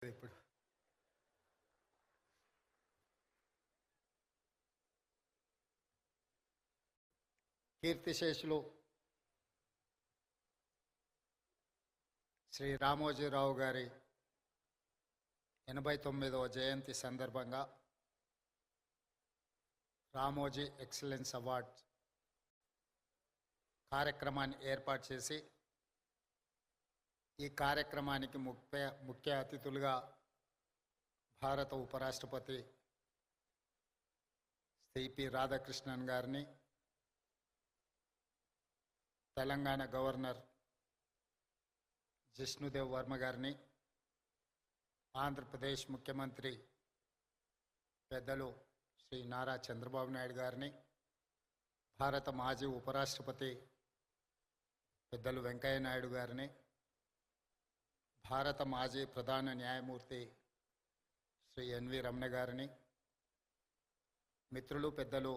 ఇప్పుడు కీర్తిశేషులు శ్రీ రామోజీరావు గారి 89వ జయంతి సందర్భంగా రామోజీ ఎక్సలెన్స్ అవార్డ్ కార్యక్రమాన్ని ఏర్పాటు చేసి ఈ కార్యక్రమానికి ముఖ్య అతిథులుగా భారత ఉపరాష్ట్రపతి సిపి రాధాకృష్ణన్ గారిని, తెలంగాణ గవర్నర్ జిష్ణుదేవ్ వర్మ గారిని, ఆంధ్రప్రదేశ్ ముఖ్యమంత్రి పెద్దలు శ్రీ నారా చంద్రబాబు నాయుడు గారిని, భారత మాజీ ఉపరాష్ట్రపతి పెద్దలు వెంకయ్య నాయుడు గారిని, భారత మాజీ ప్రధాన న్యాయమూర్తి శ్రీ ఎన్వి రమణ గారిని, మిత్రులు పెద్దలు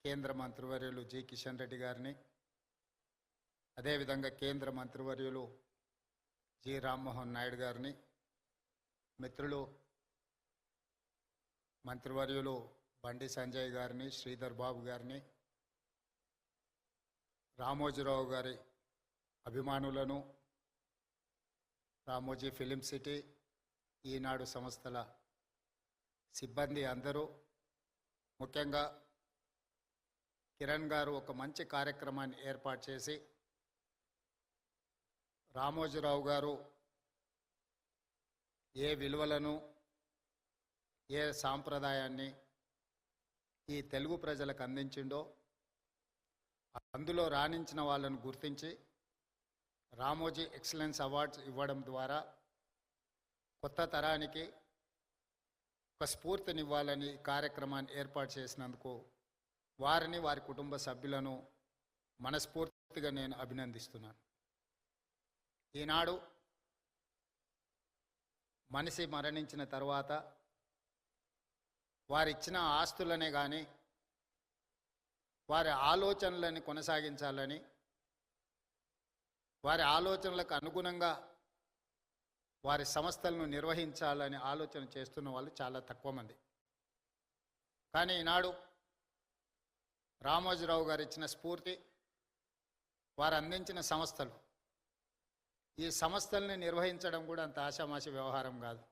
కేంద్ర మంత్రివర్యులు జి కిషన్ రెడ్డి గారిని, అదేవిధంగా కేంద్ర మంత్రివర్యులు జి రామ్మోహన్ నాయుడు గారిని, మిత్రులు మంత్రివర్యులు బండి సంజయ్ గారిని, శ్రీధర్ బాబు గారిని, రామోజీరావు గారి అభిమానులను, రామోజీ ఫిలిం సిటీ, ఈనాడు సంస్థల సిబ్బంది అందరూ, ముఖ్యంగా కిరణ్ గారు ఒక మంచి కార్యక్రమాన్ని ఏర్పాటు చేసి రామోజీరావు గారు ఏ విలువలను, ఏ సాంప్రదాయాన్ని ఈ తెలుగు ప్రజలకు అందించిండో అందులో రాణించిన వాళ్ళను గుర్తించి రామోజీ ఎక్సలెన్స్ అవార్డ్స్ ఇవ్వడం ద్వారా కొత్త తరానికి ఒక స్ఫూర్తినివ్వాలని ఈ కార్యక్రమాన్ని ఏర్పాటు చేసినందుకు వారిని, వారి కుటుంబ సభ్యులను మనస్ఫూర్తిగా నేను అభినందిస్తున్నాను. ఈనాడు మనిషి మరణించిన తర్వాత వారిచ్చిన ఆస్తులనే కానీ వారి ఆలోచనలని కొనసాగించాలని, వారి ఆలోచనలకు అనుగుణంగా వారి సంస్థలను నిర్వహించాలని ఆలోచన చేస్తున్న వాళ్ళు చాలా తక్కువ మంది. కానీ ఈనాడు రామోజీరావు గారు ఇచ్చిన స్ఫూర్తి, వారు అందించిన సంస్థలు, ఈ సంస్థల్ని నిర్వహించడం కూడా అంత ఆషామాషి వ్యవహారం కాదు,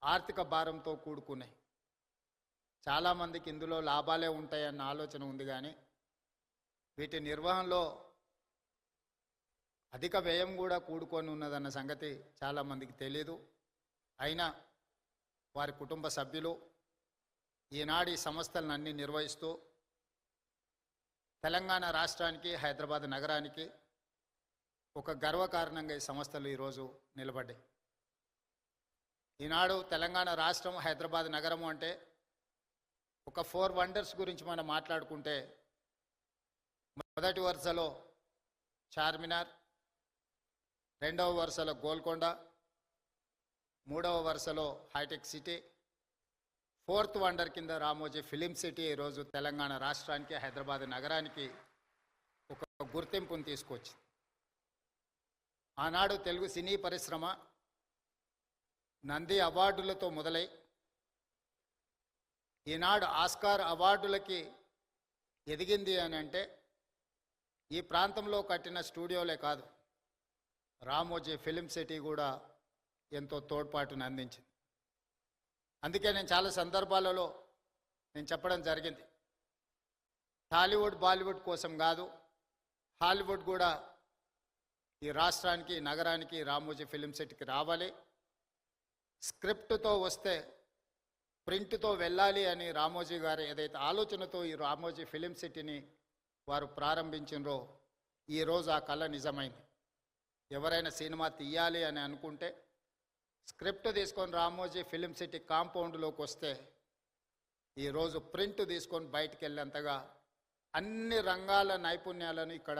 ఆర్థిక భారంతో కూడుకున్నాయి. చాలామందికి ఇందులో లాభాలే ఉంటాయన్న ఆలోచన ఉంది, కానీ వీటి నిర్వహణలో అధిక వ్యయం కూడా కూడుకొని ఉన్నదన్న సంగతి చాలామందికి తెలియదు. అయినా వారి కుటుంబ సభ్యులు ఈనాడు ఈ సంస్థలను అన్నీ నిర్వహిస్తూ తెలంగాణ రాష్ట్రానికి, హైదరాబాద్ నగరానికి ఒక గర్వకారణంగా ఈ సంస్థలు ఈరోజు నిలబడ్డాయి. ఈనాడు తెలంగాణ రాష్ట్రం, హైదరాబాద్ నగరము అంటే ఒక 4 వండర్స్ గురించి మనం మాట్లాడుకుంటే మొదటి వరుసలో చార్మినార్, రెండవ వరుసలో గోల్కొండ, మూడవ వరుసలో హైటెక్ సిటీ, 4th వండర్ కింద రామోజీ ఫిలిం సిటీ ఈరోజు తెలంగాణ రాష్ట్రానికి, హైదరాబాద్ నగరానికి ఒక గుర్తింపును తీసుకొచ్చింది. ఆనాడు తెలుగు సినీ పరిశ్రమ నంది అవార్డులతో మొదలై ఈనాడు ఆస్కార్ అవార్డులకి ఎదిగింది అని అంటే ఈ ప్రాంతంలో కట్టిన స్టూడియోలే కాదు, రామోజీ ఫిలిం సిటీ కూడా ఎంతో తోడ్పాటును అందించింది. అందుకే నేను చాలా సందర్భాలలో నేను చెప్పడం జరిగింది, టాలీవుడ్ బాలీవుడ్ కోసం కాదు, హాలీవుడ్ కూడా ఈ రాష్ట్రానికి, నగరానికి, రామోజీ ఫిలిం సిటీకి రావాలి. స్క్రిప్ట్తో వస్తే ప్రింట్తో వెళ్ళాలి అని రామోజీ గారు ఏదైతే ఆలోచనతో ఈ రామోజీ ఫిలిం సిటీని వారు ప్రారంభించినరో ఈరోజు ఆ కళ నిజమైంది. ఎవరైనా సినిమా తీయాలి అని అనుకుంటే స్క్రిప్ట్ తీసుకొని రామోజీ ఫిలిం సిటీ కాంపౌండ్లోకి వస్తే ఈరోజు ప్రింట్ తీసుకొని బయటికి వెళ్ళేంతగా అన్ని రంగాల నైపుణ్యాలను ఇక్కడ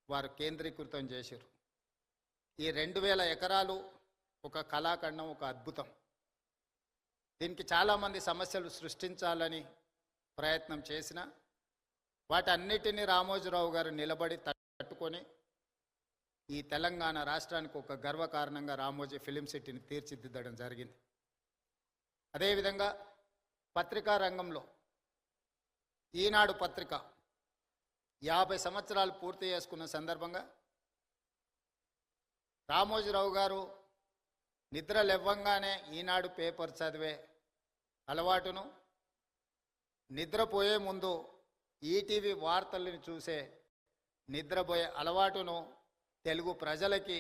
వారు కేంద్రీకృతం చేశారు. ఈ 2000 ఎకరాలు ఒక కళాఖండం, ఒక అద్భుతం. దీనికి చాలామంది సమస్యలు సృష్టించాలని ప్రయత్నం చేసిన వాటన్నిటినీ రామోజీరావు గారు నిలబడి తట్టుకొని ఈ తెలంగాణ రాష్ట్రానికి ఒక గర్వకారణంగా రామోజీ ఫిలిం సిటీని తీర్చిదిద్దడం జరిగింది. అదేవిధంగా పత్రికా రంగంలో ఈనాడు పత్రిక 50 సంవత్సరాలు పూర్తి చేసుకున్న సందర్భంగా రామోజీరావు గారు నిద్ర లేవ్వంగానే ఈనాడు పేపర్ చదివే అలవాటును, నిద్రపోయే ముందు ఈటీవీ వార్తలను చూసే నిద్రపోయే అలవాటును తెలుగు ప్రజలకి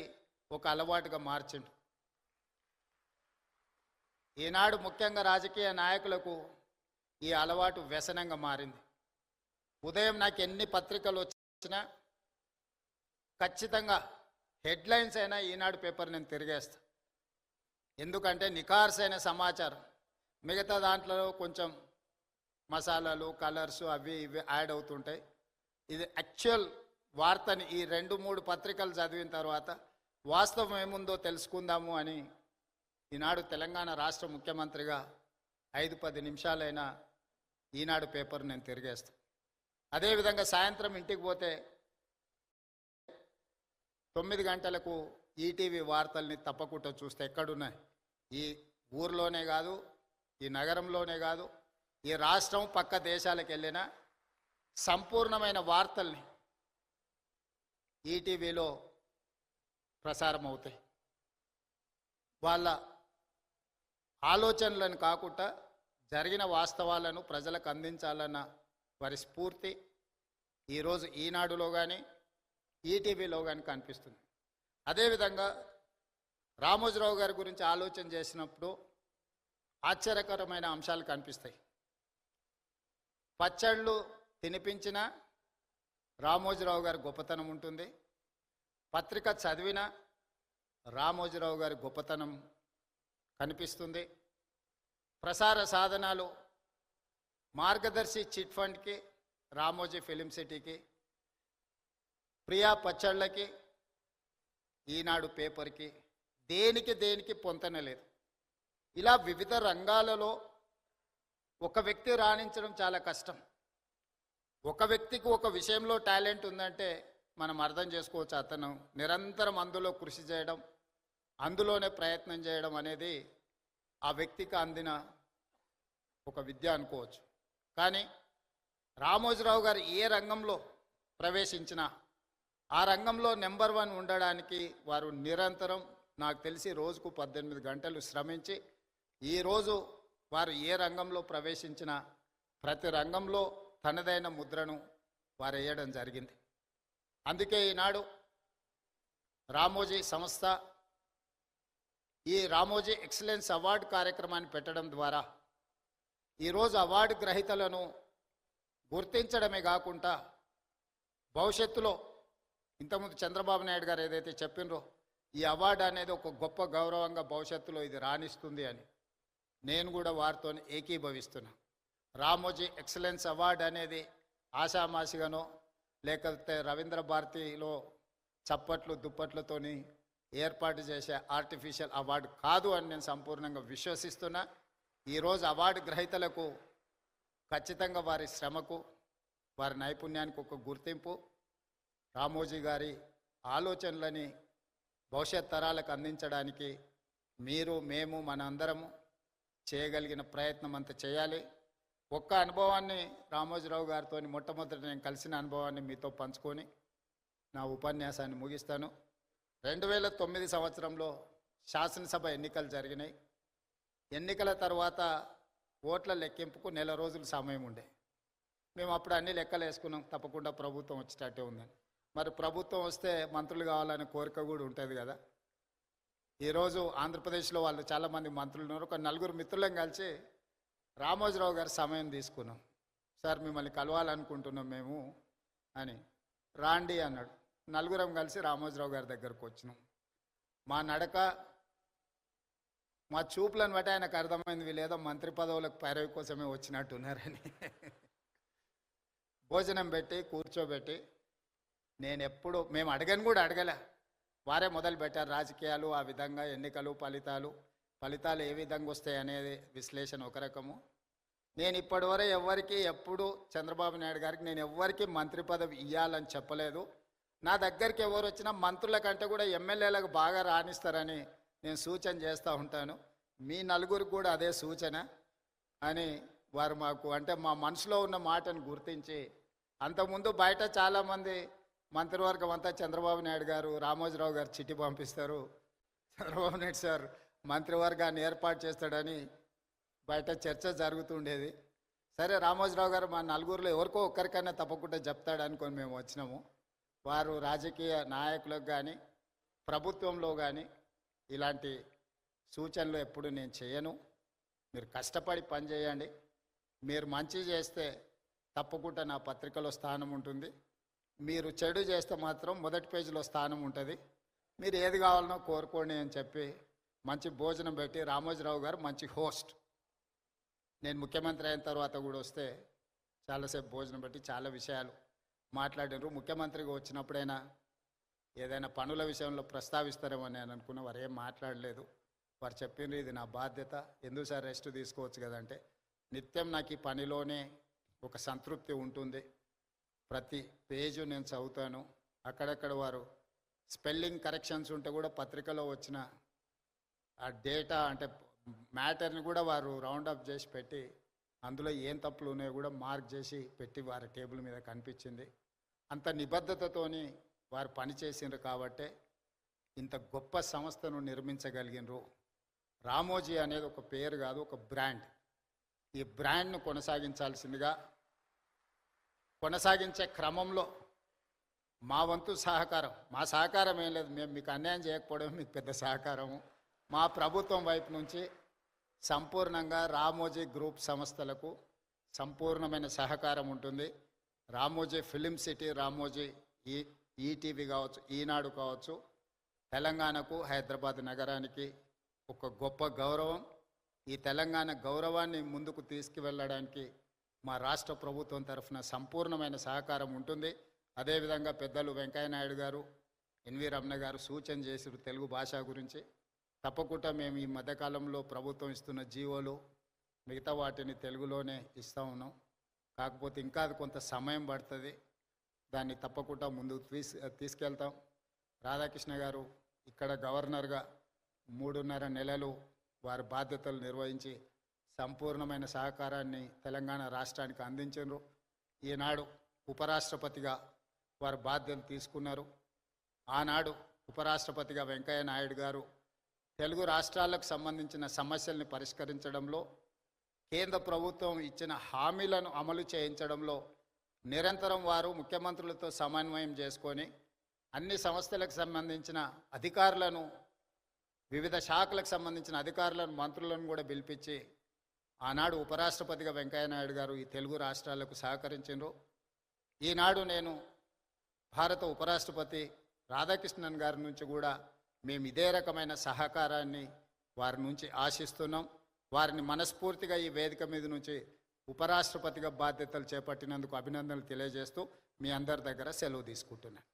ఒక అలవాటుగా మార్చిండు. ఈనాడు ముఖ్యంగా రాజకీయ నాయకులకు ఈ అలవాటు వ్యసనంగా మారింది. ఉదయం నాకు ఎన్ని పత్రికలు వచ్చినా ఖచ్చితంగా హెడ్లైన్స్ అయినా ఈనాడు పేపర్ నేను తిరిగేస్తా. ఎందుకంటే నిఖార్సైన సమాచారం, మిగతా దాంట్లో కొంచెం మసాలాలు కలర్స్ అవి ఇవి యాడ్ అవుతుంటాయి. ఇది యాక్చువల్ వార్తని ఈ 2-3 పత్రికలు చదివిన తర్వాత వాస్తవం ఏముందో తెలుసుకుందాము అని ఈనాడు తెలంగాణ రాష్ట్ర ముఖ్యమంత్రిగా 5-10 నిమిషాలైనా ఈనాడు పేపర్ నేను తిరిగేస్తాను. అదేవిధంగా సాయంత్రం ఇంటికి పోతే 9 గంటలకు ఈటీవీ వార్తల్ని తప్పకుండా చూస్తే ఎక్కడున్నాయి, ఈ ఊర్లోనే కాదు, ఈ నగరంలోనే కాదు, ఈ రాష్ట్రం పక్క దేశాలకు వెళ్ళిన సంపూర్ణమైన వార్తల్ని ఈటీవీలో ప్రసారం అవుతాయి. వాళ్ళ ఆలోచనలను కాకుండా జరిగిన వాస్తవాలను ప్రజలకు అందించాలన్న వారి స్ఫూర్తి ఈరోజు ఈనాడులో కానీ ఈటీవీలో కానీ కనిపిస్తుంది. అదేవిధంగా రామోజీరావు గారి గురించి ఆలోచన చేసినప్పుడు ఆశ్చర్యకరమైన అంశాలు కనిపిస్తాయి. పచ్చళ్ళు తినిపించిన రామోజీరావు గారి గొప్పతనం ఉంటుంది, పత్రిక చదివిన రామోజీరావు గారి గొప్పతనం కనిపిస్తుంది. ప్రసార సాధనాలు మార్గదర్శి చిట్ ఫండ్కి, రామోజీ ఫిలిం సిటీకి, ప్రియా పచ్చళ్ళకి, ఈనాడు పేపర్కి దేనికి పొంతన లేదు. ఇలా వివిధ రంగాలలో ఒక వ్యక్తి రాణించడం చాలా కష్టం. ఒక వ్యక్తికి ఒక విషయంలో టాలెంట్ ఉందంటే మనం అర్థం చేసుకోవచ్చు, అతను నిరంతరం అందులో కృషి చేయడం, అందులోనే ప్రయత్నం చేయడం అనేది ఆ వ్యక్తికి అందిన ఒక విద్య అనుకోవచ్చు. కానీ రామోజీరావు గారు ఏ రంగంలో ప్రవేశించినా ఆ రంగంలో నెంబర్ 1 ఉండడానికి వారు నిరంతరం, నాకు తెలిసి రోజుకు 18 గంటలు శ్రమించి ఈరోజు వారు ఏ రంగంలో ప్రవేశించినా ప్రతి రంగంలో తనదైన ముద్రను వారు వేయడం జరిగింది. అందుకే ఈనాడు రామోజీ సంస్థ ఈ రామోజీ ఎక్సలెన్స్ అవార్డు కార్యక్రమాన్ని పెట్టడం ద్వారా ఈరోజు అవార్డు గ్రహీతలను గుర్తించడమే కాకుండా భవిష్యత్తులో ఇంతకుముందు చంద్రబాబు నాయుడు గారు ఏదైతే చెప్పినరో ఈ అవార్డు అనేది ఒక గొప్ప గౌరవంగా భవిష్యత్తులో ఇది రాణిస్తుంది అని నేను కూడా వారితో ఏకీభవిస్తున్నా. రామోజీ ఎక్సలెన్స్ అవార్డు అనేది ఆషామాషిగానో లేకపోతే రవీంద్ర భారతిలో చప్పట్లు దుప్పట్లతోని ఏర్పాటు చేసే ఆర్టిఫిషియల్ అవార్డు కాదు అని నేను సంపూర్ణంగా విశ్వసిస్తున్నా. ఈరోజు అవార్డు గ్రహీతలకు ఖచ్చితంగా వారి శ్రమకు, వారి నైపుణ్యానికి ఒక గుర్తింపు, రామోజీ గారి ఆలోచనలని భవిష్యత్ తరాలకు అందించడానికి మీరు, మేము, మన అందరము చేయగలిగిన ప్రయత్నం అంతా చేయాలి. ఒక్క అనుభవాన్ని రామోజీరావు గారితో మొట్టమొదటి నేను కలిసిన అనుభవాన్ని మీతో పంచుకొని నా ఉపన్యాసాన్ని ముగిస్తాను. 2009 సంవత్సరంలో శాసనసభ ఎన్నికలు జరిగినాయి. ఎన్నికల తర్వాత ఓట్ల లెక్కింపుకు 1 నెల రోజులు సమయం ఉండే. మేము అప్పుడు అన్ని లెక్కలు వేసుకున్నాం, తప్పకుండా ప్రభుత్వం వచ్చేటట్టే ఉందని. మరి ప్రభుత్వం వస్తే మంత్రులు కావాలనే కోరిక కూడా ఉంటుంది కదా. ఈరోజు ఆంధ్రప్రదేశ్లో వాళ్ళు చాలామంది మంత్రులు ఉన్నారు. ఒక 4 మిత్రులను కలిసి రామోజీరావు గారి సమయం తీసుకున్నాం. సార్ మిమ్మల్ని కలవాలనుకుంటున్నాం మేము అని. రాండి అన్నాడు. 4 కలిసి రామోజీరావు గారి దగ్గరకు వచ్చినాం. మా నడక, మా చూపులను బట్టి ఆయనకు అర్థమైంది వీళ్ళేదో మంత్రి పదవులకు పైరవి కోసమే వచ్చినట్టున్నారని. భోజనం పెట్టి కూర్చోబెట్టి, మేము అడగని కూడా అడగలే, వారే మొదలు పెట్టారు రాజకీయాలు, ఆ విధంగా ఎన్నికలు, ఫలితాలు ఏ విధంగా వస్తాయి అనేది విశ్లేషణ ఒక రకము. నేను ఇప్పటివరకు ఎప్పుడు చంద్రబాబు నాయుడు గారికి నేను ఎవ్వరికి మంత్రి పదవి ఇవ్వాలని చెప్పలేదు. నా దగ్గరికి ఎవరు వచ్చినా మంత్రుల కంటే కూడా ఎమ్మెల్యేలకు బాగా రాణిస్తారని నేను సూచన చేస్తూ ఉంటాను. మీ నలుగురికి కూడా అదే సూచన అని వారు మాకు అంటే మా మనసులో ఉన్న మాటను గుర్తించి, అంతకుముందు బయట చాలామంది మంత్రివర్గం అంతా చంద్రబాబు నాయుడు గారు, రామోజీరావు గారు చిట్టి పంపిస్తారు, చంద్రబాబు నాయుడు సార్ మంత్రివర్గాన్ని ఏర్పాటు చేస్తాడని బయట చర్చ జరుగుతుండేది. సరే రామోజీరావు గారు మా నలుగురిలో ఎవరికో ఒక్కరికైనా తప్పకుండా చెప్తాడు అనుకొని మేము వచ్చినాము. వారు రాజకీయ నాయకులకు కానీ ప్రభుత్వంలో కానీ ఇలాంటి సూచనలు ఎప్పుడు నేను చేయను. మీరు కష్టపడి పని చేయండి, మీరు మంచి చేస్తే తప్పకుండా నా పత్రికలో స్థానం ఉంటుంది, మీరు చెడు చేస్తే మాత్రం మొదటి పేజీలో స్థానం ఉంటుంది, మీరు ఏది కావాలనో కోరుకోండి అని చెప్పి మంచి భోజనం పెట్టి, రామోజీరావు గారు మంచి హోస్ట్, నేను ముఖ్యమంత్రి అయిన తర్వాత కూడా వస్తే చాలాసేపు భోజనం పెట్టి చాలా విషయాలు మాట్లాడినారు. ముఖ్యమంత్రిగా వచ్చినప్పుడైనా ఏదైనా పనుల విషయంలో ప్రస్తావిస్తారేమో నేను అనుకున్న, వారు ఏం మాట్లాడలేదు. వారు చెప్పిండ్రు ఇది నా బాధ్యత, ఎందుకు సార్ రెస్ట్ తీసుకోవచ్చు కదంటే, నిత్యం నాకు ఈ పనిలోనే ఒక సంతృప్తి ఉంటుంది, ప్రతి పేజు నేను చదువుతాను. అక్కడక్కడ వారు స్పెల్లింగ్ కరెక్షన్స్ ఉంటే కూడా పత్రికలో వచ్చిన ఆ డేటా అంటే మ్యాటర్ని కూడా వారు రౌండప్ చేసి పెట్టి, అందులో ఏం తప్పులు ఉన్నాయో కూడా మార్క్ చేసి పెట్టి వారి టేబుల్ మీద కనిపించింది. అంత నిబద్ధతతోని వారు పనిచేసిండ్రు కాబట్టే ఇంత గొప్ప సంస్థను నిర్మించగలిగినరు. రామోజీ అనేది ఒక పేరు కాదు, ఒక బ్రాండ్. ఈ బ్రాండ్ను కొనసాగించాల్సిందిగా, కొనసాగించే క్రమంలో మా వంతు సహకారం, మా సహకారం ఏం లేదు, మేము మీకు అన్యాయం చేయకపోవడం మీకు పెద్ద సహకారము. మా ప్రభుత్వం వైపు నుంచి సంపూర్ణంగా రామోజీ గ్రూప్ సంస్థలకు సంపూర్ణమైన సహకారం ఉంటుంది. Ramoji film city, Ramoji ETV కావచ్చు, ఈనాడు కావచ్చు, తెలంగాణకు హైదరాబాద్ నగరానికి ఒక గొప్ప గౌరవం. ఈ తెలంగాణ గౌరవాన్ని ముందుకు తీసుకువెళ్ళడానికి మా రాష్ట్ర ప్రభుత్వం తరఫున సంపూర్ణమైన సహకారం ఉంటుంది. అదేవిధంగా పెద్దలు వెంకయ్య నాయుడు గారు, ఎన్వి రమణ గారు సూచన చేసిరు తెలుగు భాష గురించి. తప్పకుండా మేము ఈ మధ్యకాలంలో ప్రభుత్వం ఇస్తున్న జీవోలు మిగతా వాటిని తెలుగులోనే ఇస్తూ ఉన్నాం. కాకపోతే ఇంకా అది కొంత సమయం పడుతుంది, దాన్ని తప్పకుండా ముందుకు తీసుకెళ్తాం. రాధాకృష్ణ గారు ఇక్కడ గవర్నర్గా 3.5 నెలలు వారి బాధ్యతలు నిర్వహించి సంపూర్ణమైన సహకారాన్ని తెలంగాణ రాష్ట్రానికి అందించారు. ఈనాడు ఉపరాష్ట్రపతిగా వారు బాధ్యతలు తీసుకున్నారు. ఆనాడు ఉపరాష్ట్రపతిగా వెంకయ్య నాయుడు గారు తెలుగు రాష్ట్రాలకు సంబంధించిన సమస్యల్ని పరిష్కరించడంలో, కేంద్ర ప్రభుత్వం ఇచ్చిన హామీలను అమలు చేయించడంలో నిరంతరం వారు ముఖ్యమంత్రులతో సమన్వయం చేసుకొని అన్ని సంస్థలకు సంబంధించిన అధికారులను, వివిధ శాఖలకు సంబంధించిన అధికారులను, మంత్రులను కూడా పిలిపించి ఆనాడు ఉపరాష్ట్రపతిగా వెంకయ్య నాయుడు గారు ఈ తెలుగు రాష్ట్రాలకు సహకరించారు. ఈనాడు నేను భారత ఉపరాష్ట్రపతి రాధాకృష్ణన్ గారి నుంచి కూడా మేము ఇదే రకమైన సహకారాన్ని వారి నుంచి ఆశిస్తున్నాం. వారిని మనస్ఫూర్తిగా ఈ వేదిక మీద నుంచి ఉపరాష్ట్రపతిగా బాధ్యతలు చేపట్టినందుకు అభినందనలు తెలియజేస్తూ మీ అందరి దగ్గర సెలవు తీసుకుంటున్నాను.